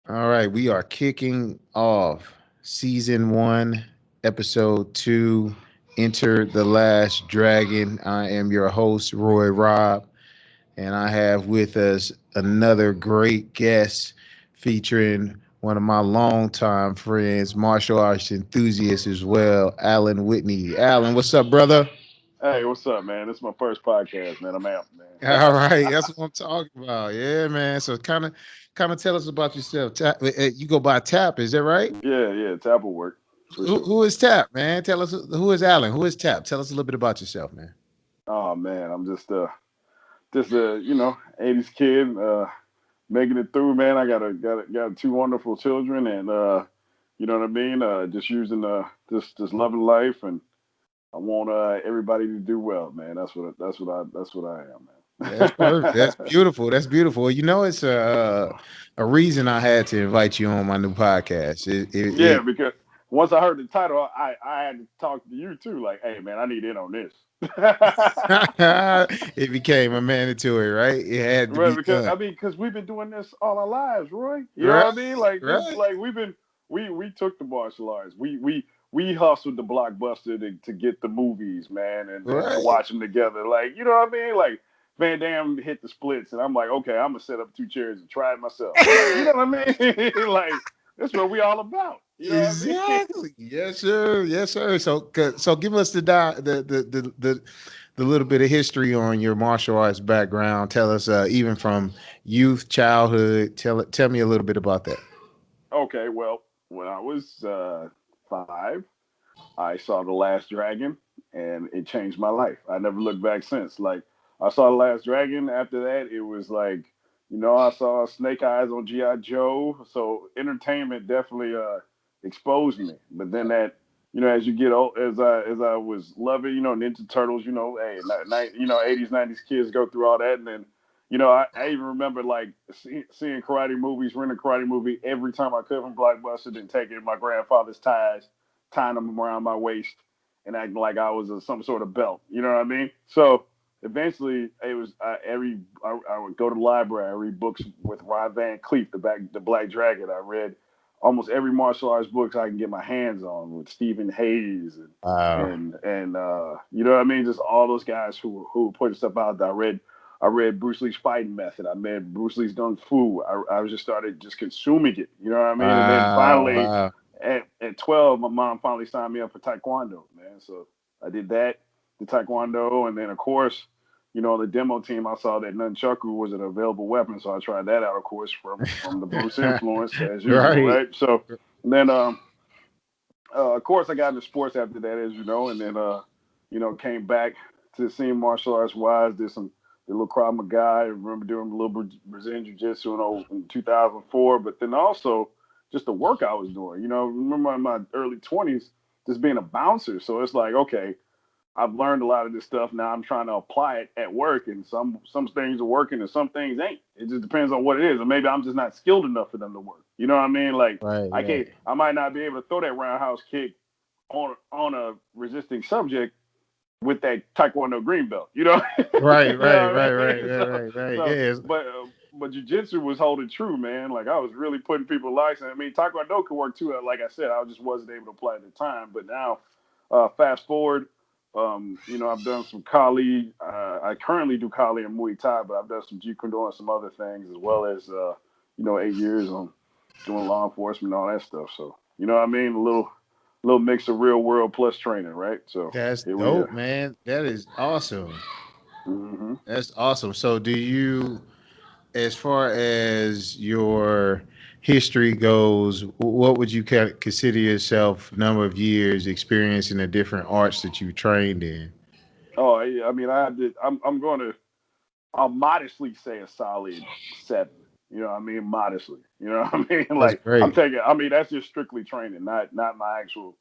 All right, we are kicking off season one, episode two. Enter the Last Dragon. I am your host, RoyRob, and I have with us another great guest featuring one of my longtime friends, martial arts enthusiast as well, Alan Whitney. Alan, what's up, brother? Hey, what's up, man? This is my first podcast, man. I'm amped, man. All right, that's what I'm talking about. Yeah, man. So kind of tell us about yourself. You go by Tap, is that right? Yeah, tap will work for sure. Who is Tap, man? Tell us who is Alan? Who is Tap? Tell us a little bit about yourself, man. Oh man, I'm just a 80s kid, making it through, man. I got two wonderful children, and you know what I mean. Just using just loving life, and I want everybody to do well, man. That's what I am, That's man. perfect. That's beautiful. That's beautiful. You know, it's a reason I had to invite you on my new podcast. Yeah, because once I heard the title, I had to talk to you too. Like, hey, man, I need in on this. it became a mandatory, right? It had to Right, be because done. because we've been doing this all our lives, Roy. You know Right, what I mean? Like this, right, like we took the martial arts. We hustled the blockbuster to get the movies, man, and to right. watch them together. Like you know what I mean? Like Van Damme hit the splits, and I'm like, okay, I'm gonna set up two chairs and try it myself. Like you know what I mean? Like that's what we all about. You know what I mean? Exactly. Yes, sir. Yes, sir. So give us the little bit of history on your martial arts background. Tell us, even from youth, childhood. Tell me a little bit about that. Okay, well, when I was 5, I saw The Last Dragon, and it changed my life. I never looked back since. Like I saw The Last Dragon. After that, it was like, I saw Snake Eyes on GI Joe. So entertainment definitely exposed me. But then as you get old, as I was loving, Ninja Turtles. Hey, 80s, 90s kids go through all that, and then. I even remember like seeing karate movies, renting a karate movie every time I could from Blockbuster, then taking my grandfather's ties, tying them around my waist and acting like I was some sort of belt. You know what I mean? So eventually, it was I would go to the library. I read books with Ron Van Cleef, the Black Dragon. I read almost every martial arts books I can get my hands on with Stephen Hayes Wow. and you know what I mean? Just all those guys who put stuff out there. I read Bruce Lee's fighting method. I read Bruce Lee's kung fu. I just started just consuming it. You know what I mean? And then Wow. finally, Wow. at 12, my mom finally signed me up for Taekwondo, man. So I did that, the Taekwondo, and then of course, on the demo team, I saw that nunchaku was an available weapon, so I tried that out, of course, from the Bruce influence as usual, Right. right? So and then, of course, I got into sports after that, as you know, and then, came back to seeing martial arts wise, did a little Krav Maga. I remember doing a little Brazilian Jiu Jitsu in 2004, but then also just the work I was doing. Remember in my early 20s, just being a bouncer. So it's like, okay, I've learned a lot of this stuff. Now I'm trying to apply it at work, and some things are working and some things ain't. It just depends on what it is, and maybe I'm just not skilled enough for them to work. You know what I mean? Like Right. I Right. can't, I might not be able to throw that roundhouse kick on a resisting subject with that Taekwondo green belt. You know, Right. you Right. know Right. what I Right. mean? Right. So Right. Right. so, Yes. but jujitsu was holding true, man. Like I was really putting people lives. I mean, Taekwondo could work too. Like I said, I just wasn't able to apply at the time. But now, fast forward, I've done some Kali. I currently do Kali and Muay Thai, but I've done some Jeet Kune Do and some other things as well as 8 years on doing law enforcement and all that stuff. So you know what I mean? A little mix of real world plus training, right? So That's here we dope, are. man. That is awesome. Mm-hmm. That's awesome. So, do you, as far as your history goes, what would you consider yourself number of years experience in the different arts that you trained in? Oh, yeah, I mean, I did. I'm going to. I'll modestly say a solid 7. You know what I mean? Modestly. You know what I mean? That's Like I'm great. taking. I mean, that's just strictly training, not my actual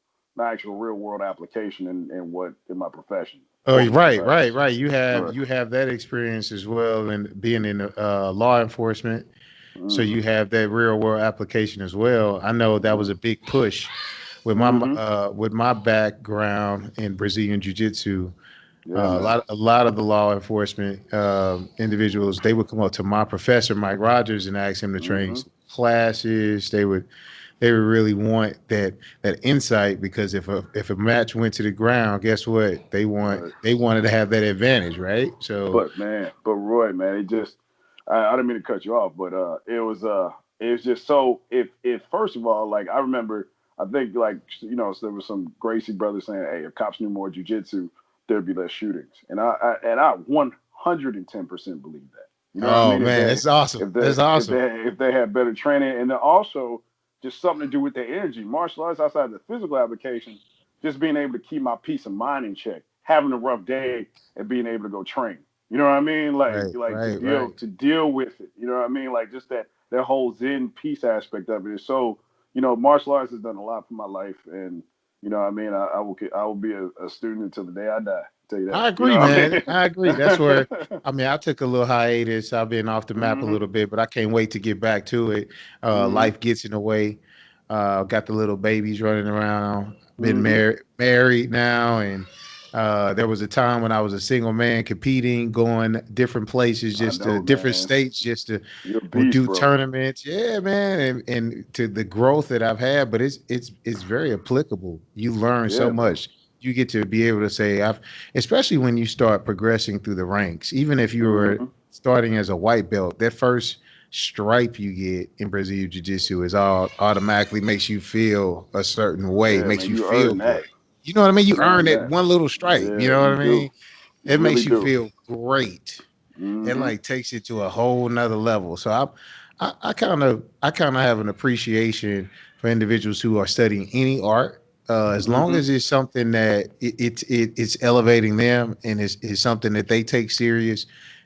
real world application in my profession, Oh, corporate right, right, practice. right. You have Right. you have that experience as well, and being in law enforcement. So Mm-hmm. you have that real world application as well. I know that was a big push Mm-hmm. with my background in Brazilian Jiu Jitsu. Yeah, man. A lot of the law enforcement individuals, they would come up to my professor Mike Rogers and ask him to train Mm-hmm. classes. They would really want that insight because if a match went to the ground, guess what? Right. They wanted to have that advantage, right? So But Roy, man, it just I didn't mean to cut you off, but it was just so if first of all, like I remember I think like so there was some Gracie brothers saying, hey, if cops knew more jujitsu, there'd be less shootings. And I 110% believe that. You know what I oh mean? man, that's awesome. That's awesome. If they had better training and then also just something to do with their energy. Martial arts outside of the physical application, just being able to keep my peace of mind in check, having a rough day and being able to go train. You know what I mean? Right, Like right, right. to deal with it. You know what I mean? Like just that whole Zen peace aspect of it is so. Martial arts has done a lot for my life, and what I mean, I will be a student until the day I die. Tell you that. I You know agree, what man. I I agree. That's where I mean I took a little hiatus. I've been off the map a mean? little bit, but I can't wait to get back to it. hmm Life gets in the way. Got the little babies running around. Been hmm married now, and there was a time when I was a single man competing, going different places, I just to know, different man. states, just to You're a beast, do bro. tournaments. Yeah, man, and to the growth that I've had, but it's very applicable. You learn so Yeah, man. much. You get to be able to say, I've, especially when you start progressing through the ranks, even if you were hmm starting as a white belt, that first stripe you get in Brazilian Jiu Jitsu is all automatically makes you feel a certain way, Yeah, makes man. you You feel earn good. that. You know what I mean? You You earn earn that that. one little stripe. You Yeah, know what you I do. mean? You It really makes you do. feel great. It hmm like takes it to a whole nother level. So I kind of have an appreciation for individuals who are studying any art, as long hmm as it's something that it's elevating them and is something that they take serious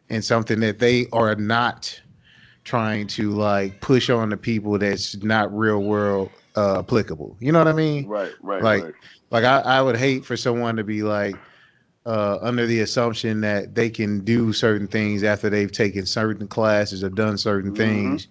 and something that they are not trying to like push on the people that's not real world applicable. You know what I mean? Right, right, Like right. I would hate for someone to be like under the assumption that they can do certain things after they've taken certain classes or done certain hmm things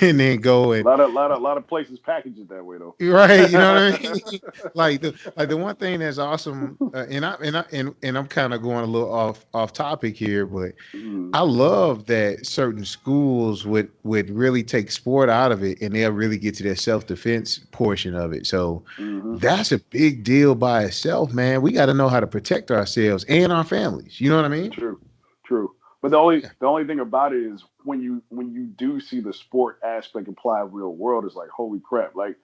and then go A and lot of places package it that way though. right, you know what I mean? Like the one thing that's awesome, and I'm kind of going a little off topic here, but mm I love that certain schools would really take sport out of it and they'll really get to their self defense portion of it. So hmm that's a big deal by itself, man. We got to know how to protect ourselves and our families. You know what I mean? True, true. But the only thing about it is when you do see the sport aspect applied real world, it's like holy crap. Like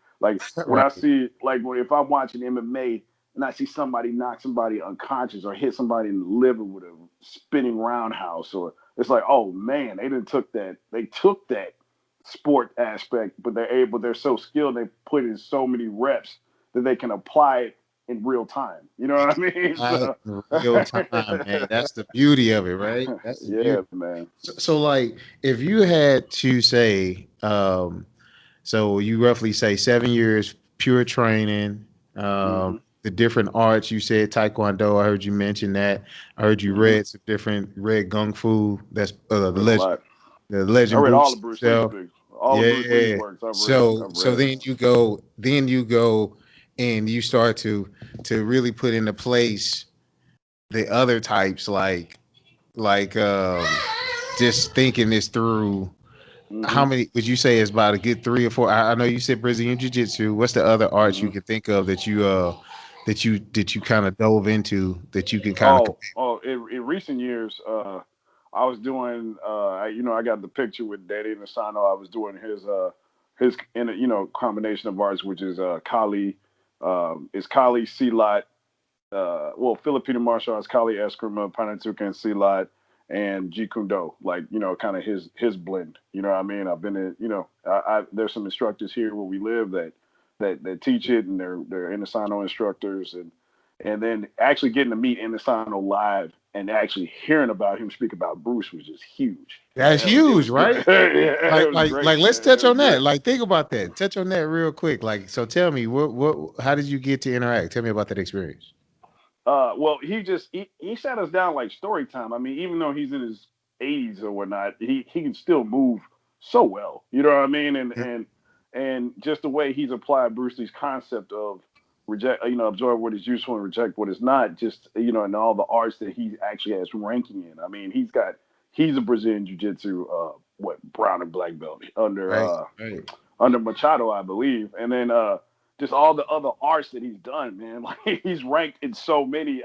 when Right. I see if I'm watching MMA and I see somebody knock somebody unconscious or hit somebody in the liver with a spinning roundhouse, or it's like, oh man, they took that sport aspect, but they're so skilled, they put in so many reps that they can apply it in real time. You know what I mean? Right. So In real time, man. That's the beauty of it, right? That's the yeah, beauty. man. So like, if you had to say, so you roughly say 7 years pure training, hmm the different arts. You said Taekwondo. I heard you mention that. I heard you hmm read some different read Kung Fu. That's I read a lot. the I legend read all Bruce of Bruce Lee's himself. books. All of Bruce Lee's Yeah. works I've read. So I've so read. then you go and you start to really put into place the other types like just thinking this through. How hmm many would you say is about a good 3 or 4? I know you said Brazilian Jiu Jitsu. What's the other arts you hmm can think of that you kind of dove into that you can kind of Oh! In recent years, I was doing. I got the picture with Daddy Nasano. I was doing his in a, combination of arts, which is Kali, Kali Silat, Filipino martial arts, Kali Eskrima, Panantuka, and Silat, and Jeet Kune Do, like, kind of his blend. You know what I mean? I've been in, there's some instructors here where we live that teach it, and they're Inasano instructors, and then actually getting to meet Inasano live and actually hearing about him speak about Bruce was just huge. Like that's it huge, was great. right? Yeah, it Like was like great, like let's man. It touch was on that. great. Like think about that. Touch on that real quick. Like so tell me what how did you get to interact? Tell me about that experience. Well, he sat us down like story time. I mean, even though he's in his 80s or whatnot, he can still move so well. You know what I mean? And just the way he's applied Bruce Lee's concept of reject, absorb what is useful and reject what is not. Just and all the arts that he actually has ranking in. I mean, he's a Brazilian Jiu Jitsu what, brown and black belt under Right. Right. under Machado, I believe. And then just all the other arts that he's done, man. Like he's ranked in so many,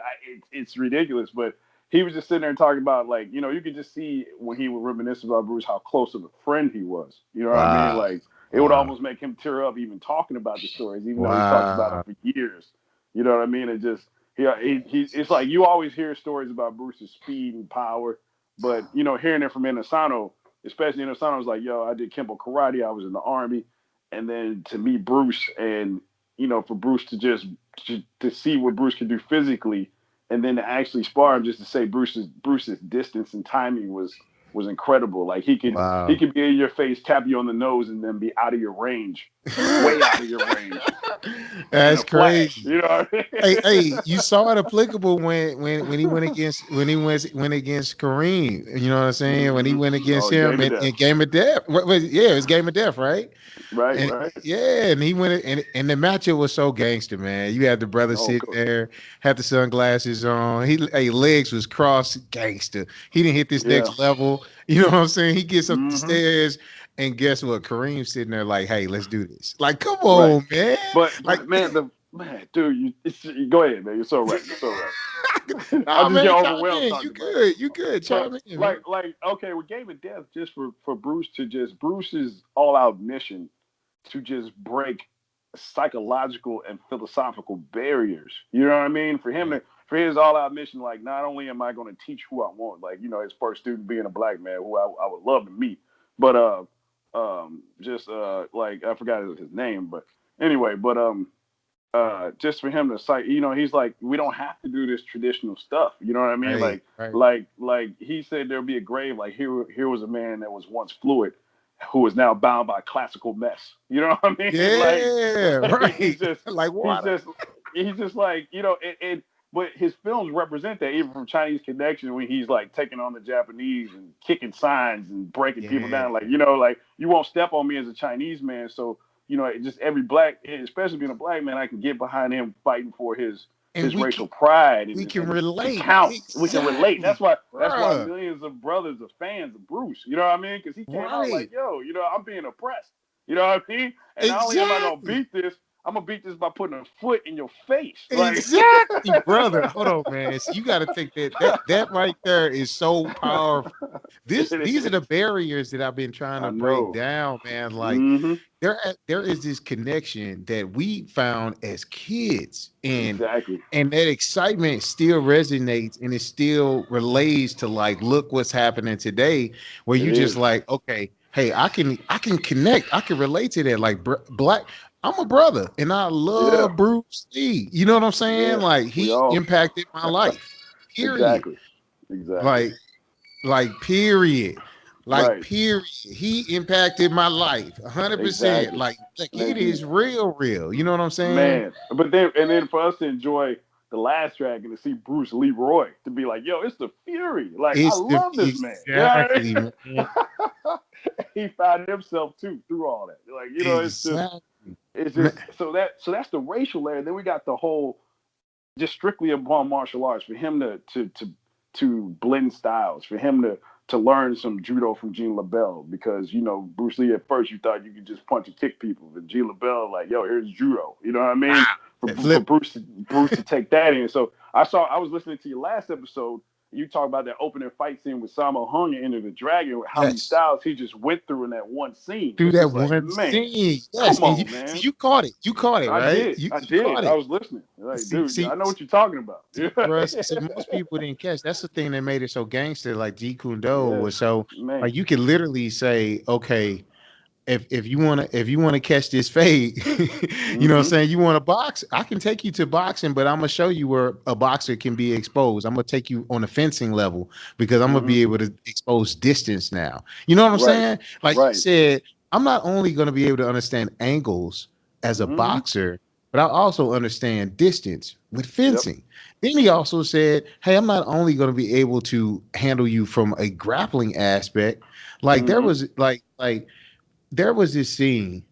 it's ridiculous. But he was just sitting there talking about, like, you know, you could just see when he would reminisce about Bruce how close of a friend he was. You know what I mean? Wow. Like it would Wow. almost make him tear up even talking about the stories, even though he talked about them Wow. for years. You know what I mean? It just it's like you always hear stories about Bruce's speed and power, but you know, hearing it from Inosanto, especially Inosanto was like, "Yo, I did Kempo karate. I was in the army." And then to meet Bruce, and you know, for Bruce to just to see what Bruce could do physically, and then to actually spar him, just to say Bruce's distance and timing was incredible. Like he Wow. could be in your face, tap you on the nose, and then be out of your range, way out of your range in That's a flash. crazy. You know what I Hey, mean? hey, you saw it applicable when he went against Kareem. You know what I'm saying? When he Mm-hmm. went against Oh, him game of death. in Game of Death. Yeah, it was Game of Death, right? Right, And right. yeah, and he went and the matchup was so gangster, man. You had the brother Oh, of sitting course. there, had the sunglasses on. Legs was crossed, gangster. He didn't hit this Yeah. next level. You know what I'm saying? He gets up the Mm-hmm. stairs, and guess what? Kareem's sitting there like, hey, let's do this. Like, come Right. on, man. Like, But man, the man, dude, go ahead, man. You're so right. You're so right. I'm nah, just man, getting chime overwhelmed in. talking You about it. good. You good. But Chime in, man. okay, with Game of Death, just for Bruce to just Bruce's all out mission to just break psychological and philosophical barriers. You know what I mean? Right. For his all out mission, like not only am I going to teach who I want, like you know, his first student being a black man who I would love to meet, but just like I forgot his name, but anyway, but just for him to cite, you know, he's like, we don't have to do this traditional stuff. You know what I mean? Right. Right. Like he said, there'll be a grave. Like here was a man that was once fluid, who is now bound by classical mess. You know what I mean? Yeah. Like Right. Like he's water. just, he's just like, you know, but his films represent that, even from Chinese Connection, when he's like taking on the Japanese and kicking signs and breaking people Yeah. down. Like, you know, like you won't step on me as a Chinese man. So, you know, just every black, especially being a black man, I can get behind him fighting for And his racial pride, we can and it relate. counts. We can relate. Exactly. That's why Bruh. millions of brothers are fans of Bruce. You know what I mean? Because he came out Right. like, yo, you know, I'm being oppressed. You know what I mean? And not only am I gonna Exactly. beat this, I'm gonna beat this by putting a foot in your face. Like, Exactly, brother. Hold on, man. So you got to think that right there is so powerful. it These are the is. barriers that I've been trying to I break know. down, man. Like Mm-hmm. there is this connection that we found as kids, Exactly. and that excitement still resonates and it still relates to like, look what's happening today, where It you just is. like, okay, hey, I can connect, I can relate to that. Like black, I'm a brother, and I Yeah. love Bruce Lee. You know what I'm saying? Yeah. Like We he all. impacted my life. Period. Exactly. Exactly. Like period. Like Right. period. He impacted my life 100%. Exactly. Like it And is real. You know what I'm saying? man, then for us to enjoy the Last Dragon, to see Bruce Leroy, to be like, yo, it's the Fury. Like, I It's the love this man. You know what exactly, man. I mean? He found himself too through all that. Like, you know, Exactly. it's Man, just so that's the racial layer. Then we got the whole, just strictly upon martial arts, for him to blend styles, for him to learn some judo from Gene LaBelle, because you know Bruce Lee, at first you thought you could just punch and kick people, but Gene LaBelle, like, yo, here's judo. You know what I mean? that For flip. Bruce to take that in. So I was listening to your last episode. You talk about that opening fight scene with Sammo Hung and Enter the Dragon, how many Yes. styles he just went through in that one scene. Through It's that just like, one man, scene. Yes. come And you on, so man. you caught it. You caught it, I right? did. I You did. caught I it. was listening. Like, See, dude, see, I know what you're talking about. see, bro. So most people didn't catch. That's the thing that made it so gangster. Like Jeet Kune Do Yeah, was so man. like you could literally say, okay, if you want to catch this fade, you know what I'm Mm-hmm. saying? You want to box? I can take you to boxing, but I'm gonna show you where a boxer can be exposed. I'm gonna take you on a fencing level because I'm gonna Mm-hmm. be able to expose distance now. You know what I'm Right. saying? Like he Right. said, I'm not only gonna be able to understand angles as a Mm-hmm. boxer, but I also understand distance with Yep. fencing. Then he also said, "Hey, I'm not only going to be able to handle you from a grappling aspect, like Mm-hmm. there was this scene,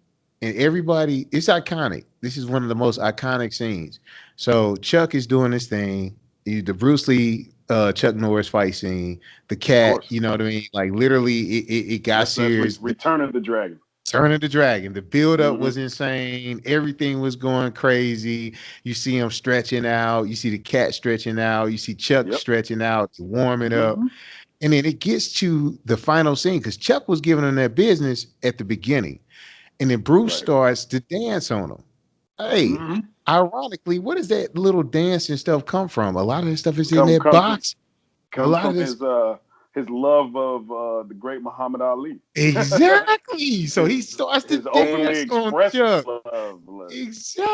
and everybody, it's iconic. This is one of the most iconic scenes. So Chuck is doing this thing, the Bruce Lee Chuck Norris fight scene, the Of cat, course. you know what I mean? Like literally, it got That's serious. Return of the Dragon. Turn of the Dragon. The build up Mm-hmm. was insane. Everything was going crazy. You see him stretching out. You see the cat stretching out. You see Chuck Yep. stretching out, warming up. Mm-hmm. And then it gets to the final scene because Chuck was giving him that business at the beginning. And then Bruce Right. starts to dance on him. Hey, Mm-hmm. ironically, where does that little dance and stuff come from? A lot of that stuff is in Come that comes from box. A comes lot from of this. his love of the great Muhammad Ali. Exactly. So his he starts to his openly dance on expressed Chuck. love.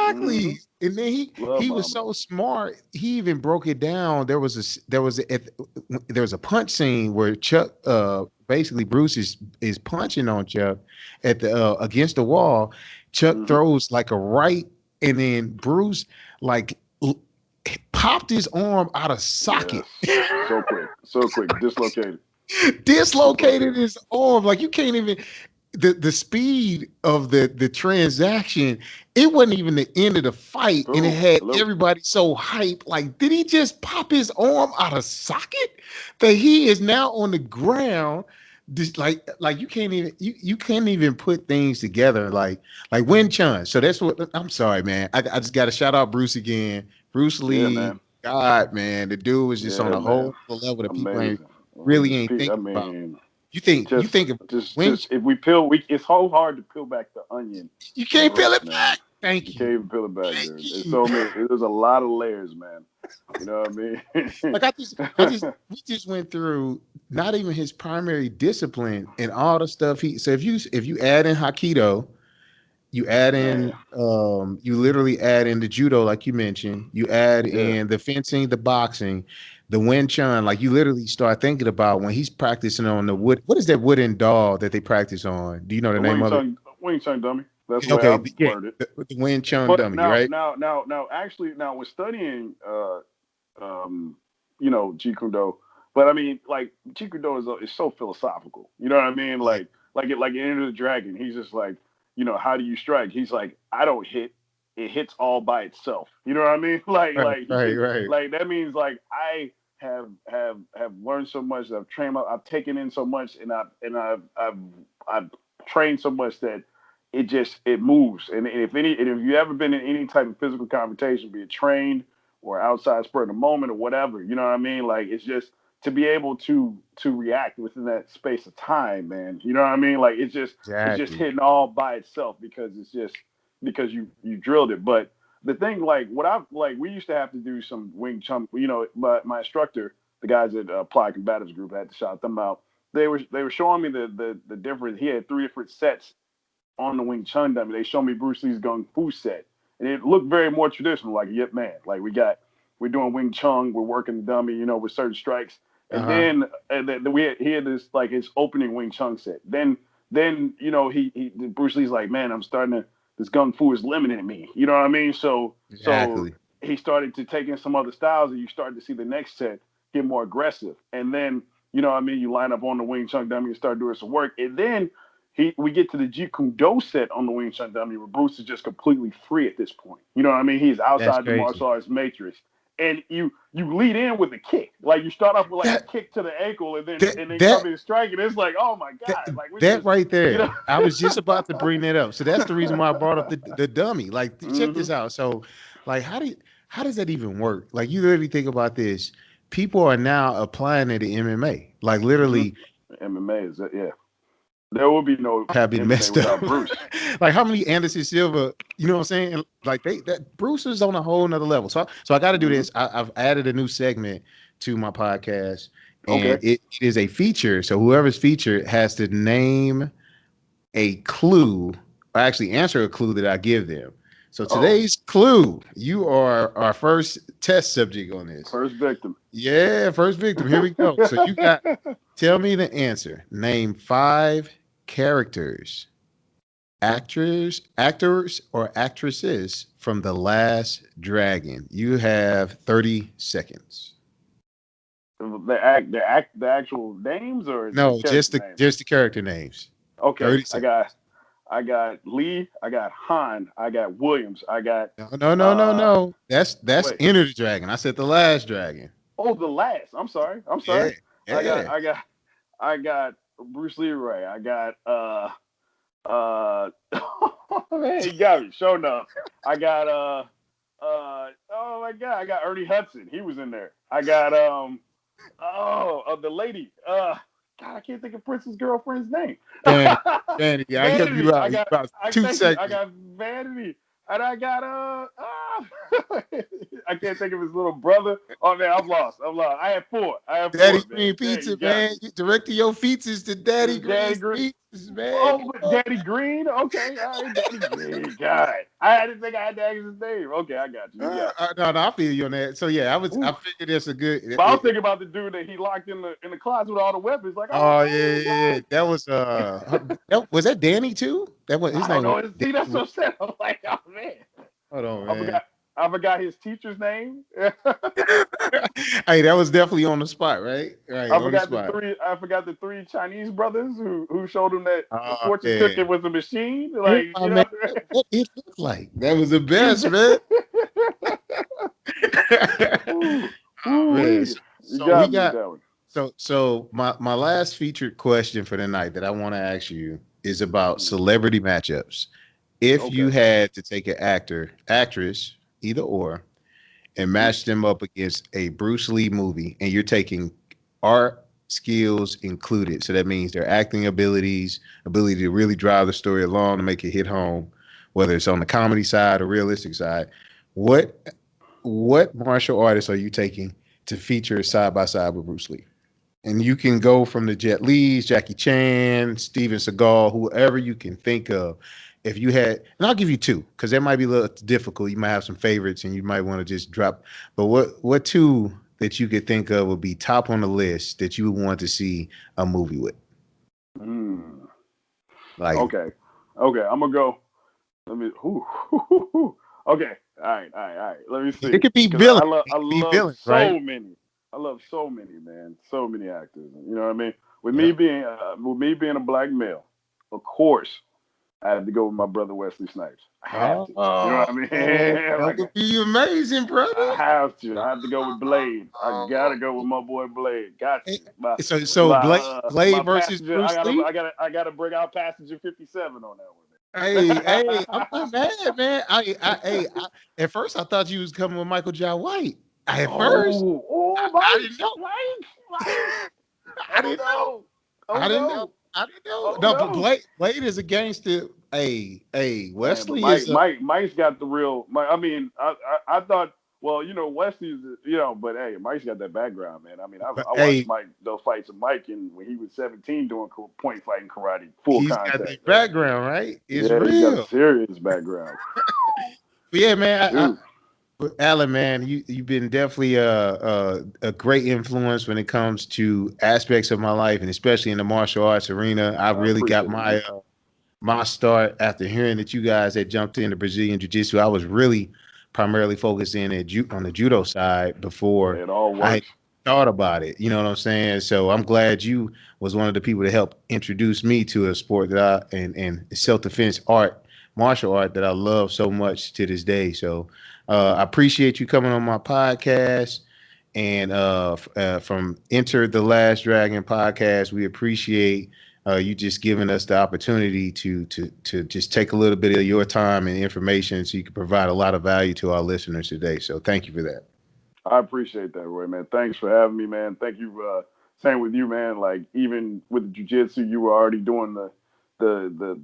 Mm-hmm. Exactly. And then Love he was Muhammad so Ali. smart. He even broke it down. There was a punch scene where Chuck basically Bruce is punching on Chuck at the against the wall. Chuck Mm-hmm. throws like a right, and then Bruce like popped his arm out of socket. Yes. So quick, dislocated, Dislocated dislocated. his arm. Like you can't even the speed of the transaction, it wasn't even the end of the fight, and it Oh, had hello. everybody so hyped. Like, did he just pop his arm out of socket? That he is now on the ground. Just like you can't even put things together like Win Chun. So that's what I'm sorry, man. I just gotta shout out Bruce again. Bruce Yeah, Lee, man. God, man, the dude was just on Yeah, a man. whole level that people ain't Amazing. We really just, ain't I thinking about. mean, You think of Wing just if we peel, we it's so hard to peel back the onion You of can't peel Bruce, it man. back. Thank You you. can't even peel it back, Thank dude. There's you. so many. There's a lot of layers, man. You know what I mean? Like we just went through not even his primary discipline and all the stuff he. So if you add in Hapkido, you add Man, in you literally add in the judo like you mentioned. You add yeah. in the fencing, the boxing, the Wing Chun. Like you literally start thinking about when he's practicing on the wood. What is that wooden doll that they practice on? Do you know the The name of it? Wing Chun dummy. That's the way Okay, I've yeah, learned it. the Wing Chun But dummy, right? actually, now we're studying, um, Jeet Kune Do. But I mean, like Jeet Kune Do is so philosophical. You know what I mean? Yeah, Like in Enter the Dragon, he's just like, how do you strike? He's like, I don't hit. It hits all by itself. You know what I mean? right, right, right. Like that means like I have learned so much. I've trained. I've taken in so much, and I've trained so much that it moves. And if you ever been in any type of physical confrontation, be it trained or outside spur of the moment or whatever, you know what I mean? Like it's just to be able to react within that space of time, man. You know what I mean? Like it's just Exactly. hitting all by itself because it's just because you drilled it. But the thing, like what I've like, we used to have to do some Wing Chun. My instructor, the guys at Applied Combatives Group, I had to shout them out. They were showing me the difference. He had three different sets on the Wing Chun dummy. They showed me Bruce Lee's Gung Fu set, and it looked very more traditional. Like, yep, man. Like we're doing Wing Chun, we're working the dummy, with certain strikes, and Uh-huh. then he had this like his opening Wing Chun set. Then he Bruce Lee's like, man, I'm starting to this Gung Fu is limiting me. You know what I mean? So Exactly. he started to take in some other styles, and you started to see the next set get more aggressive, and then. You know what I mean? You line up on the Wing Chun dummy and start doing some work. And then we get to the Jeet Kune Do set on the Wing Chun dummy where Bruce is just completely free at this point. You know what I mean? He's That's outside the crazy. martial arts matrix. And you lead in with a kick. Like you start off with like a That kick to the ankle and then that and then come that in and strike and it's like, oh my that, God. Like we that just right you know there. I was just about to bring that up. So that's the reason why I brought up the dummy. Like, check hmm this out. So, like, how does that even work? Like, you literally think about this. People are now applying it to MMA. Like, hmm literally, MMA is that yeah. There will be no have been MMA messed up. without Bruce. Like, how many Anderson Silva? You know what I'm saying? Like, that Bruce is on a whole nother level. So I got to do hmm this. I've added a new segment to my podcast, and Okay. it is a feature. So whoever's featured has to name a clue, or actually answer a clue that I give them. So Oh, today's clue, you are our first test subject on this. first victim. Yeah, first victim. Here we go. So you got, tell me the answer. Name five characters, actors or actresses from The Last Dragon. You have 30 seconds. The actual names or the No, character names? just the character names. Okay, 30 I seconds. got I got Lee, I got Han, I got Williams, I got No, no, no, no, uh no. That's wait. Enter the Dragon. I said The Last Dragon. Oh, the last. I'm sorry. I'm Yeah, sorry. I got yeah. I got I got Bruce Leroy. I got uh man, he got me. Show enough. I got oh my god, I got Ernie Hudson. He was in there. I got the lady. God, I can't think of Prince's girlfriend's name. Vanity, Vanity. I help you Vanity. out. You about I two thank you. I seconds. got Vanity. And I got I can't think of his little brother. Oh man, I'm lost. I'm lost. I have Daddy four, man. Green Dang, you Pizza, got man. me. You directing your features to Daddy Daddy Green's Green. Pizzas, man. Oh, Come on. Daddy Green. Okay, all right, Daddy Green. God, I didn't think I had to ask his name. Okay, I got you. You got No, no, I feel you on that. So yeah, me. I Ooh. figured it's a good. But I was thinking about the dude that he locked in the closet with all the weapons. Like, Oh yeah, oh yeah, yeah. That was was that Danny too? That was my his God. I don't name was know. See, that's Danny. so sad. I'm like, oh man, Hold on, I man. forgot. I forgot his teacher's name. Hey, that was definitely on the spot, right? Right, I on the forgot the spot. three. I forgot the three Chinese brothers who showed him that Oh fortune cooking man. was a machine. Yeah, Like, man. What it looked like. That was the best, man. ooh, Oh man. wee. You So we got me with got that one. my last featured question for the night that I want to ask you is about Hmm. celebrity matchups. If you Okay. had to take an actor, actress, either or, and Hmm. match them up against a Bruce Lee movie, and you're taking art skills included. So that means their acting abilities, ability to really drive the story along to make it hit home, whether it's on the comedy side or realistic side. What what martial artists are you taking to feature side by side with Bruce Lee? And you can go from the Jet Lees, Jackie Chan, Steven Seagal, whoever you can think of. If you had, and I'll give you two because that might be a little difficult. You might have some favorites, and you might want to just drop. But what two that you could think of would be top on the list that you would want to see a movie with? Hmm. Like Okay. Okay. I'm gonna go. Let me. Okay. All right. All right. All right. Let me it see. could be Because villain, it I could be love villain, right? so many. I love so many, man. So many actors. You know what I mean? Yeah. With me being a black male, of course, I had to go with my brother Wesley Snipes. I have to. You know Oh, what I mean? that Like would be amazing, brother. I have to. I have to go with Blade. I gotta go with my boy Blade. Got Eh, to. so Blade My versus passenger. Bruce Lee. I gotta bring out passenger 57 on that Hey, hey, I'm one. not mad, man. At first I thought you was coming with Michael John White. At first, I Mike, didn't know. Mike. I Oh didn't know. no, oh I didn't know. no, I didn't know. oh No, but no. Blade is a gangster. Hey, Man, but Wesley is a Mike's got the real. I mean, I thought, well, Wesley's, but hey, Mike's got that background, man. I mean, I watched hey. Mike those fights of Mike and when he was 17 doing point fighting karate, full He's got the contact. background, right? It's Yeah, he's got a real. serious background. But yeah, man. Shoot, Alan, man, you've been definitely a great influence when it comes to aspects of my life, and especially in the martial arts arena. I I really got appreciate it, man. my start after hearing that you guys had jumped into Brazilian Jiu Jitsu. I was really primarily focused on the judo side before It all I had works. thought about it. You know what I'm saying? So I'm glad you was one of the people to help introduce me to a sport that and self defense art, martial art that I love so much to this day. So I appreciate you coming on my podcast. And from Enter the Last Dragon podcast, we appreciate you just giving us the opportunity to just take a little bit of your time and information so you can provide a lot of value to our listeners today. So thank you for that. I appreciate that, Roy, man. Thanks for having me, man. Thank you. Same with you, man. Like even with the jujitsu, you were already doing the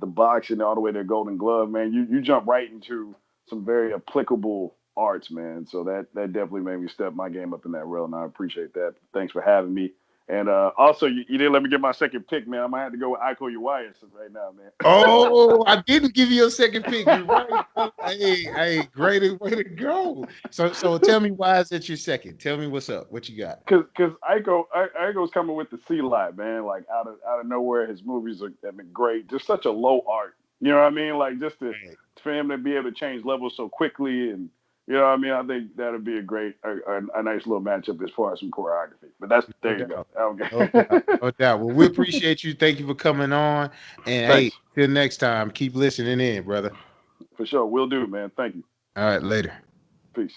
boxing all the way to Golden Glove, man. You jump right into some very applicable arts, man. So that definitely made me step my game up in that realm. And I appreciate that. Thanks for having me. And also, you didn't let me get my second pick, man. I might have to go with Iko Uwais right now, man. Oh, I didn't give you a second pick. You're right, brother. Hey, great way to go. So tell me why is that your second? Tell me what's up. What you got? Cause Igo's coming with the sea light, man. Like out of nowhere, his movies have been great. Just such a low art, you know what I mean? Like just to Hey, for him to be able to change levels so quickly, and you know what I mean. I think that'd be a nice little matchup as far as some choreography. But that's no there you go. doubt. No doubt. Okay, No doubt. Well, we appreciate you. Thank you for coming on. And hey, thanks till next time, keep listening in, brother. for sure. We'll do, man. Thank you. All right, later. Peace.